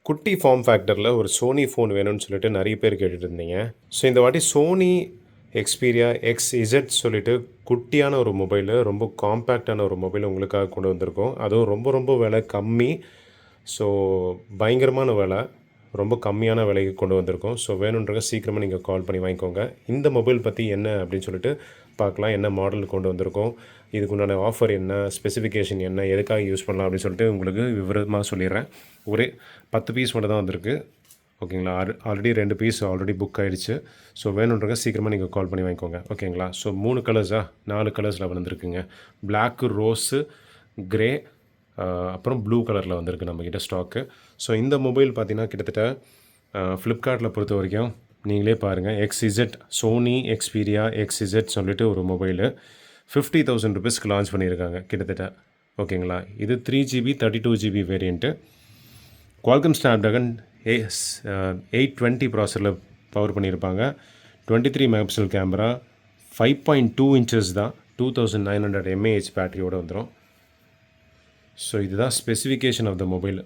குட்டி ஃபார்ம் ஃபேக்டரில் ஒரு Sony phone வேணும்னு சொல்லிட்டு நிறைய பேர் கேட்டுட்டு இருந்தீங்க. ஸோ இந்த வாட்டி சோனி எக்ஸ்பீரியா எக்ஸ் சொல்லிட்டு குட்டியான ஒரு மொபைலு, ரொம்ப காம்பேக்டான ஒரு மொபைல் உங்களுக்காக கொண்டு வந்திருக்கோம். அதுவும் ரொம்ப ரொம்ப விலை கம்மி. ஸோ பயங்கரமான விலை, ரொம்ப கம்மியான விலைக்கு கொண்டு வந்திருக்கோம். ஸோ வேணுன்றவங்க சீக்கிரமாக நீங்கள் கால் பண்ணி வாங்கிக்கோங்க. இந்த மொபைல் பற்றி என்ன அப்படின்னு சொல்லிட்டு பார்க்கலாம். என்ன மாடல் கொண்டு வந்திருக்கோம், இதுக்கு உண்டான ஆஃபர் என்ன, ஸ்பெசிஃபிகேஷன் என்ன, எதுக்காக யூஸ் பண்ணலாம் அப்படின்னு சொல்லிட்டு உங்களுக்கு விவரமாக சொல்லிடுறேன். ஒரே 10 பீஸ் மட்டும் தான் வந்திருக்கு. ஓகேங்களா? ஆல்ரெடி 2 பீஸ் ஆல்ரெடி புக் ஆகிடுச்சு. ஸோ வேணுன்றவங்க சீக்கிரமாக நீங்கள் கால் பண்ணி வாங்கிக்கோங்க. ஓகேங்களா? ஸோ 3 கலர்ஸா 4 கலர்ஸில் வந்திருக்குங்க. பிளாக்கு, ரோஸு, கிரே, அப்புறம் ப்ளூ கலரில் வந்திருக்கு நம்மக்கிட்ட ஸ்டாக்கு. ஸோ இந்த மொபைல் பார்த்திங்கன்னா கிட்டத்தட்ட ஃப்ளிப்கார்ட்டில் பொறுத்த வரைக்கும் நீங்களே பாருங்கள், எக்ஸ்இசட் சோனி எக்ஸ்பீரியா எக்ஸ்இசட் சொல்லிட்டு ஒரு மொபைலு 50,000 ருபீஸ்க்கு லான்ச் பண்ணியிருக்காங்க கிட்டத்தட்ட. ஓகேங்களா? இது 3GB 32GB variant. Qualcomm Snapdragon 820 ப்ராசரில் பவர் பண்ணியிருப்பாங்க. 23 மெகாபிக்சல் கேமரா, 5.2 இன்ச்சஸ் தான், 2900 mAh பேட்டரியோடு வந்துடும். ஸோ இதுதான் ஸ்பெசிஃபிகேஷன் ஆஃப் த மொபைல்.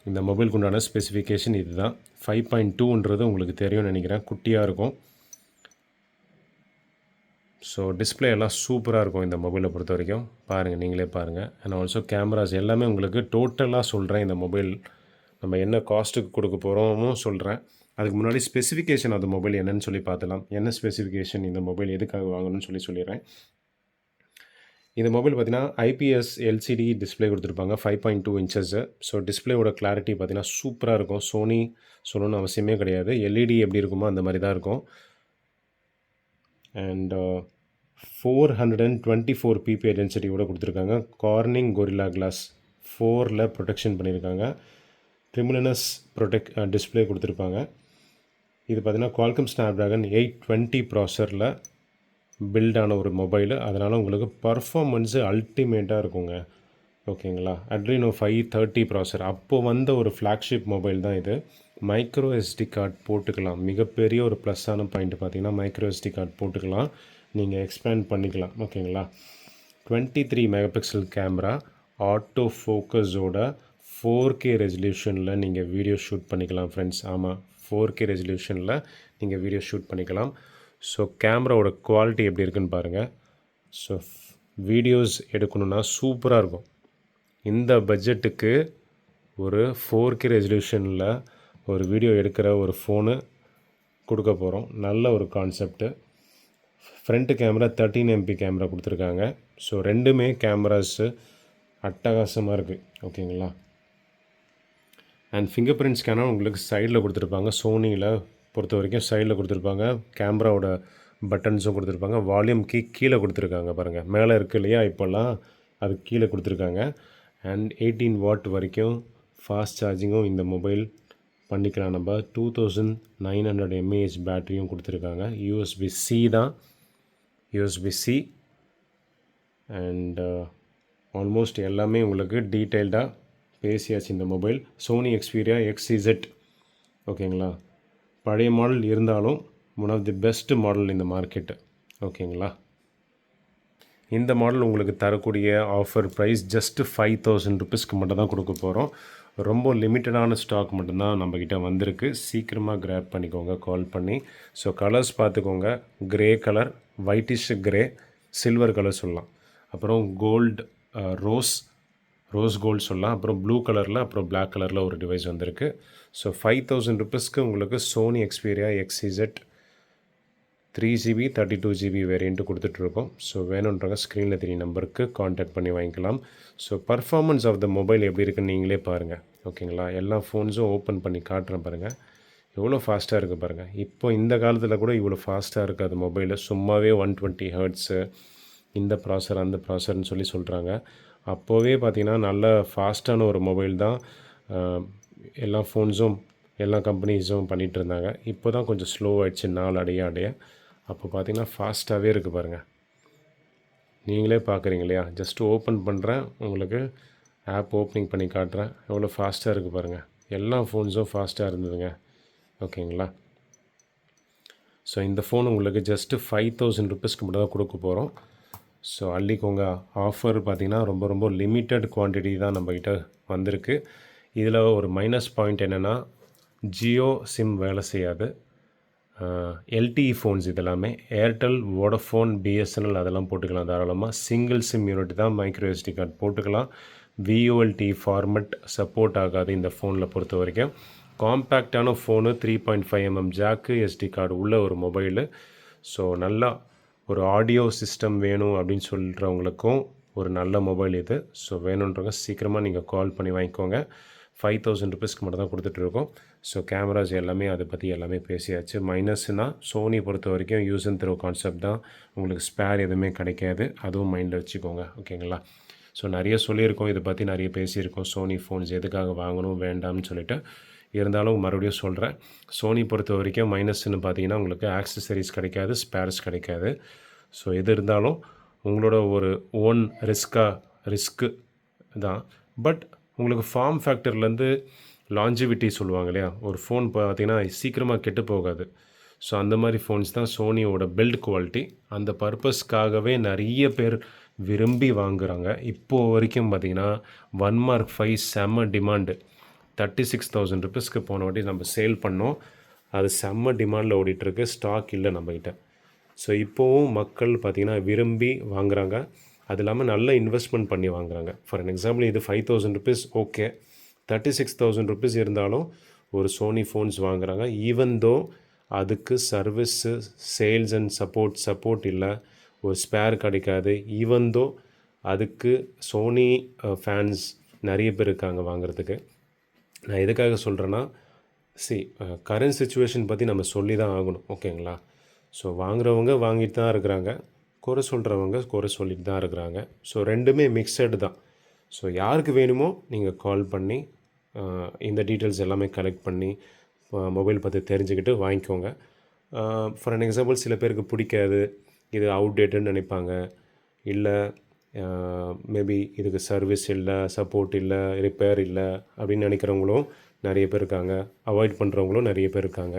இந்த மொபைலுக்கு உண்டான ஸ்பெசிஃபிகேஷன் இது தான். 5.2ன்றது உங்களுக்கு தெரியும்னு நினைக்கிறேன், குட்டியாக இருக்கும். ஸோ டிஸ்பிளே எல்லாம் சூப்பராக இருக்கும் இந்த மொபைலை பொறுத்த வரைக்கும். பாருங்கள், நீங்களே பாருங்கள். அண்ட் ஆல்சோ கேமராஸ் எல்லாமே உங்களுக்கு டோட்டலாக சொல்கிறேன். இந்த மொபைல் நம்ம என்ன காஸ்ட்டுக்கு கொடுக்க போகிறோமோ சொல்கிறேன். அதுக்கு முன்னாடி ஸ்பெசிஃபிகேஷன் ஆஃப் த மொபைல் என்னன்னு சொல்லி பார்த்துலாம். என்ன ஸ்பெசிஃபிகேஷன், இந்த மொபைல் எதுக்காக வாங்கணும்னு சொல்லிடுறேன். இந்த மொபைல் பார்த்திங்கன்னா ஐபிஎஸ் எல்சிடி டிஸ்பிளே கொடுத்துருப்பாங்க, 5.2 இன்ச்சஸ்ஸு. ஸோ டிஸ்பிளேயோட கிளாரிட்டி பார்த்திங்கன்னா சூப்பராக இருக்கும். சோனி சொல்லணும்னு அவசியமே கிடையாது. எல்இடி எப்படி இருக்குமோ அந்த மாதிரி தான் இருக்கும். அண்ட் 424 பிபிஐ டென்சிட்டியோட கொடுத்துருக்காங்க. கார்னிங் கொரில்லா கிளாஸ் 4ல் ப்ரொடெக்ஷன் பண்ணியிருக்காங்க. ட்ரிமுலினஸ் டிஸ்பிளே கொடுத்துருப்பாங்க. இது பார்த்திங்கன்னா குவால்கம் ஸ்னாப்ட்ராகன் 820 ப்ராசரில் பில்டான ஒரு மொபைலு. அதனால் உங்களுக்கு பர்ஃபார்மன்ஸு அல்டிமேட்டாக இருக்குங்க. ஓகேங்களா? அட்ரினோ 530 ப்ராசர் அப்போது வந்த ஒரு ஃப்ளாக்ஷிப் மொபைல் தான் இது. மைக்ரோ எஸ்டி கார்டு போட்டுக்கலாம். மிகப்பெரிய ஒரு ப்ளஸ்ஸான பாயிண்ட் பார்த்திங்கன்னா மைக்ரோ எஸ்டி கார்டு போட்டுக்கலாம், நீங்கள் எக்ஸ்பேண்ட் பண்ணிக்கலாம். ஓகேங்களா? 23 மெகாபிக்சல் கேமரா, ஆட்டோ ஃபோக்கஸோட 4K ரெசல்யூஷனில் நீங்கள் வீடியோ ஷூட் பண்ணிக்கலாம் ஃப்ரெண்ட்ஸ். ஆமாம், 4K ரெசல்யூஷனில் நீங்கள் வீடியோ ஷூட் பண்ணிக்கலாம். ஸோ கேமராவோட குவாலிட்டி எப்படி இருக்குன்னு பாருங்கள். ஸோ வீடியோஸ் எடுக்கணுன்னா சூப்பராக இருக்கும். இந்த பட்ஜெட்டுக்கு ஒரு 4K ரெசல்யூஷனில் ஒரு வீடியோ எடுக்கிற ஒரு ஃபோனு கொடுக்க போகிறோம். நல்ல ஒரு concept. Front camera 13 MP camera கொடுத்துருக்காங்க. ஸோ ரெண்டுமே கேமராஸு அட்டகாசமாக இருக்குது. ஓகேங்களா? அண்ட் ஃபிங்கர் பிரிண்ட் ஸ்கேனர் உங்களுக்கு சைடில் கொடுத்துருப்பாங்க. சோனியில் பொறுத்த வரைக்கும் சைடில் கொடுத்துருப்பாங்க. கேமராவோட பட்டன்ஸும் கொடுத்துருப்பாங்க. வால்யூம் கீழே கொடுத்துருக்காங்க பாருங்கள். மேலே இருக்குது இல்லையா, இப்போல்லாம் அது கீழே கொடுத்துருக்காங்க. அண்ட் 18 வாட் வரைக்கும் ஃபாஸ்ட் சார்ஜிங்கும் இந்த மொபைல் பண்ணிக்கலாம். நம்ம 2900 mAh பேட்டரியும் கொடுத்துருக்காங்க. USB-C தான், USB-C. அண்ட் ஆல்மோஸ்ட் எல்லாமே உங்களுக்கு டீட்டெயில்டாக பேசியாச்சு. இந்த மொபைல் சோனி எக்ஸ்பீரியா எக்ஸ்இசட். ஓகேங்களா? பழைய மாடல் இருந்தாலும் one of the best model இந்த மார்க்கெட்டு. ஓகேங்களா? இந்த மாடல் உங்களுக்கு தரக்கூடிய ஆஃபர் ப்ரைஸ் ஜஸ்ட்டு 5,000 ருபீஸ்க்கு மட்டும் தான் கொடுக்க போகிறோம். ரொம்ப லிமிட்டடான ஸ்டாக் மட்டும்தான் நம்மக்கிட்ட வந்திருக்கு. சீக்கிரமாக கிராப் பண்ணிக்கோங்க கால் பண்ணி. ஸோ கலர்ஸ் பார்த்துக்கோங்க. Grey colour, whitish grey, silver colour சொல்லலாம், அப்புறம் கோல்டு, ரோஸ் கோல்டு சொல்லலாம், அப்புறம் ப்ளூ கலரில், அப்புறம் பிளாக் கலரில் ஒரு டிவைஸ் வந்திருக்கு. ஸோ 5,000 ருபீஸ்க்கு உங்களுக்கு Sony Xperia XZ 3GB 32GB variant கொடுத்துட்ருக்கோம். ஸோ வேணுன்றவங்க ஸ்க்ரீனில் தெரிய நம்பருக்கு காண்டாக்ட் பண்ணி வாங்கிக்கலாம். So performance of the mobile எப்படி இருக்குன்னு நீங்களே பாருங்கள். ஓகேங்களா? எல்லா ஃபோன்ஸும் ஓப்பன் பண்ணி காட்டுறேன் பாருங்கள். எவ்வளோ ஃபாஸ்ட்டாக இருக்குது பாருங்கள். இப்போ இந்த காலத்தில் கூட இவ்வளோ ஃபாஸ்ட்டாக இருக்காது மொபைலு. சும்மாவே 120 ஹெர்ட்ஸு இந்த ப்ராசர் அந்த ப்ராசர்னு சொல்லி சொல்கிறாங்க. அப்போவே பார்த்திங்கன்னா நல்ல ஃபாஸ்ட்டான ஒரு மொபைல் தான் எல்லா ஃபோன்ஸும் எல்லா கம்பெனிஸும் பண்ணிகிட்டு இருந்தாங்க. இப்போ தான் கொஞ்சம் ஸ்லோ ஆகிடுச்சு நாள் அடைய. அப்போ பார்த்திங்கன்னா ஃபாஸ்ட்டாகவே இருக்குது பாருங்கள். நீங்களே பார்க்குறீங்க இல்லையா? ஜஸ்ட்டு ஓப்பன் பண்ணுறேன், உங்களுக்கு ஆப் ஓப்பனிங் பண்ணி காட்டுறேன். எவ்வளோ ஃபாஸ்ட்டாக இருக்குது பாருங்கள். எல்லா ஃபோன்ஸும் ஃபாஸ்ட்டாக இருந்ததுங்க. ஓகேங்களா? ஸோ இந்த ஃபோன் உங்களுக்கு ஜஸ்ட்டு 5,000 ருபீஸ்க்கு மட்டும் தான் கொடுக்க போகிறோம். ஸோ அள்ளிக்கோங்க. ஆஃபர் பார்த்திங்கன்னா ரொம்ப ரொம்ப லிமிட்டட் குவான்டிட்டி தான் நம்மக்கிட்ட வந்திருக்கு. இதில் ஒரு மைனஸ் பாயிண்ட் என்னென்னா ஜியோ சிம் வேலை செய்யாது. எல்டிஇ ஃபோன்ஸ் இதெல்லாமே ஏர்டெல், வோடஃபோன், பிஎஸ்என்எல் அதெல்லாம் போட்டுக்கலாம் தாராளமாக. சிங்கிள் சிம் யூனிட் தான் மைக்ரோ எஸ்டி கார்டு போட்டுக்கலாம். விஓஎல்டி ஃபார்மெட் சப்போர்ட் ஆகாது இந்த ஃபோனில் பொறுத்த வரைக்கும். காம்பேக்டான phone, 3.5mm jack, SD card உள்ள ஒரு மொபைலு. ஸோ நல்லா ஒரு ஆடியோ சிஸ்டம் வேணும் அப்படின்னு சொல்கிறவங்களுக்கும் ஒரு நல்ல மொபைல் இது. ஸோ வேணுன்றவங்க சீக்கிரமாக நீங்கள் கால் பண்ணி வாங்கிக்கோங்க. 5000 ருபீஸ்க்கு மட்டும் தான் கொடுத்துட்ருக்கோம். ஸோ கேமராஸ் எல்லாமே அதை பற்றி எல்லாமே பேசியாச்சு. மைனஸ்னால் சோனி பொறுத்த வரைக்கும் யூஸ் அண்ட் த்ரோ கான்செப்ட் தான், உங்களுக்கு ஸ்பேர் எதுவுமே கிடைக்காது, அதுவும் மைண்டில் வச்சுக்கோங்க. ஓகேங்களா? ஸோ நிறைய சொல்லியிருக்கோம், இதை பற்றி நிறைய பேசியிருக்கோம், சோனி ஃபோன்ஸ் எதுக்காக வாங்கணும் வேண்டாம்னு சொல்லிட்டு. இருந்தாலும் மறுபடியும் சொல்கிறேன், சோனி பொறுத்த வரைக்கும் மைனஸ்ன்னு பார்த்தீங்கன்னா உங்களுக்கு ஆக்சசரிஸ் கிடைக்காது, ஸ்பேர்ஸ் கிடைக்காது. ஸோ எது இருந்தாலும் உங்களோட ஒரு ஓன் ரிஸ்க்கு தான். பட் உங்களுக்கு ஃபார்ம் ஃபேக்டர்லேருந்து லாஞ்சிவிட்டி சொல்லுவாங்க இல்லையா, ஒரு ஃபோன் பார்த்திங்கன்னா சீக்கிரமாக கெட்டு போகாது. ஸோ அந்த மாதிரி ஃபோன்ஸ் தான் சோனியோட பில்ட் குவாலிட்டி. அந்த பர்பஸ்க்காகவே நிறைய பேர் விரும்பி வாங்குகிறாங்க. இப்போது வரைக்கும் பார்த்திங்கன்னா 1M5 செம்ம டிமாண்டு. 36,000 ருபீஸ்க்கு போன வாட்டி நம்ம சேல் பண்ணோம். அது செம்ம டிமாண்டில் ஓடிட்டுருக்கு, ஸ்டாக் இல்லை நம்மக்கிட்ட. ஸோ இப்போவும் மக்கள் பார்த்திங்கன்னா விரும்பி வாங்குகிறாங்க. அது இல்லாமல் நல்ல இன்வெஸ்ட்மெண்ட் பண்ணி வாங்குகிறாங்க. ஃபார் அன் எக்ஸாம்பிள் இது 5,000 ருபீஸ் ஓகே, 36,000 ருபீஸ் இருந்தாலும் ஒரு சோனி ஃபோன்ஸ் வாங்குகிறாங்க. ஈவன் தோ அதுக்கு சர்வீஸு, சேல்ஸ் அண்ட் சப்போர்ட் இல்லை, ஒரு ஸ்பேர் கிடைக்காது. ஈவன் தோ அதுக்கு சோனி ஃபேன்ஸ் நிறைய பேர் இருக்காங்க வாங்குறதுக்கு. நான் எதுக்காக சொல்கிறேன்னா, கரண்ட் சுச்சுவேஷன் பற்றி நம்ம சொல்லி தான் ஆகணும். ஓகேங்களா? ஸோ வாங்குறவங்க வாங்கிட்டு தான் இருக்கிறாங்க, குறை சொல்கிறவங்க குறை சொல்லிட்டு தான் இருக்கிறாங்க. ஸோ ரெண்டுமே மிக்சடு தான். ஸோ யாருக்கு வேணுமோ நீங்கள் கால் பண்ணி இந்த டீட்டெயில்ஸ் எல்லாமே கலெக்ட் பண்ணி மொபைல் பற்றி தெரிஞ்சுக்கிட்டு வாங்கிக்கோங்க. ஃபார் அன் எக்ஸாம்பிள் சில பேருக்கு பிடிக்காது, இது அவுடேட்டுன்னு நினைப்பாங்க, இல்லை மேபி இதுக்கு சர்வீஸ் இல்லை, சப்போர்ட் இல்லை, ரிப்பேர் இல்லை அப்படின்னு நினைக்கிறவங்களும் நிறைய பேர் இருக்காங்க, அவாய்ட் பண்ணுறவங்களும் நிறைய பேர் இருக்காங்க.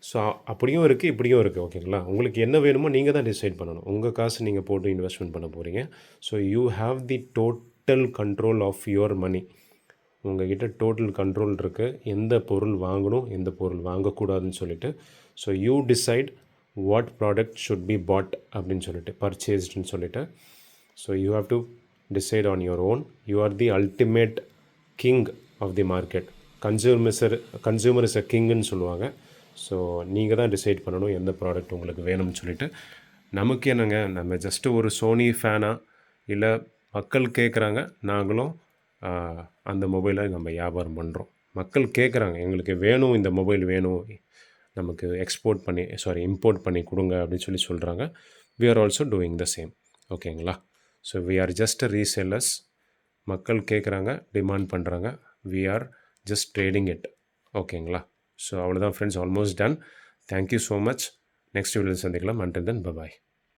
ஸோ அப்படியும் இருக்குது, இப்படியும் இருக்குது. ஓகேங்களா? உங்களுக்கு என்ன வேணுமோ நீங்கள் தான் டிசைட் பண்ணணும். உங்கள் காசு நீங்கள் போட்டு இன்வெஸ்ட்மெண்ட் பண்ண போகிறீங்க. So you have the total control of your money. உங்கள்கிட்ட டோட்டல் கண்ட்ரோல் இருக்குது, எந்த பொருள் வாங்கணும், எந்த பொருள் வாங்கக்கூடாதுன்னு சொல்லிட்டு. So you decide what product should be bought அப்படின்னு சொல்லிட்டு, பர்ச்சேஸ்டுன்னு சொல்லிட்டு. So you have to decide on your own. You are the ultimate king of the market. Consumer is a கிங்குன்னு சொல்லுவாங்க. ஸோ நீங்கள் தான் டிசைட் பண்ணணும் எந்த ப்ராடக்ட் உங்களுக்கு வேணும்னு சொல்லிட்டு. நமக்கு என்னங்க, நம்ம ஜஸ்ட்டு ஒரு சோனி ஃபேனாக இல்லை, மக்கள் கேட்குறாங்க, நாங்களும் அந்த மொபைலை நம்ம வியாபாரம் பண்ணுறோம். மக்கள் கேட்குறாங்க, எங்களுக்கு வேணும், இந்த மொபைல் வேணும், நமக்கு இம்போர்ட் பண்ணி கொடுங்க அப்படின்னு சொல்கிறாங்க. We are also doing the same. ஓகேங்களா? So we are just resellers. மக்கள் கேட்குறாங்க, டிமாண்ட் பண்ணுறாங்க, we are just trading it. ஓகேங்களா? ஸோ அவ்வளோதான் friends, almost done. Thank you so much. Next வீடியோவில் சந்திக்கலாம். அன்டில் தென் பை பாய்.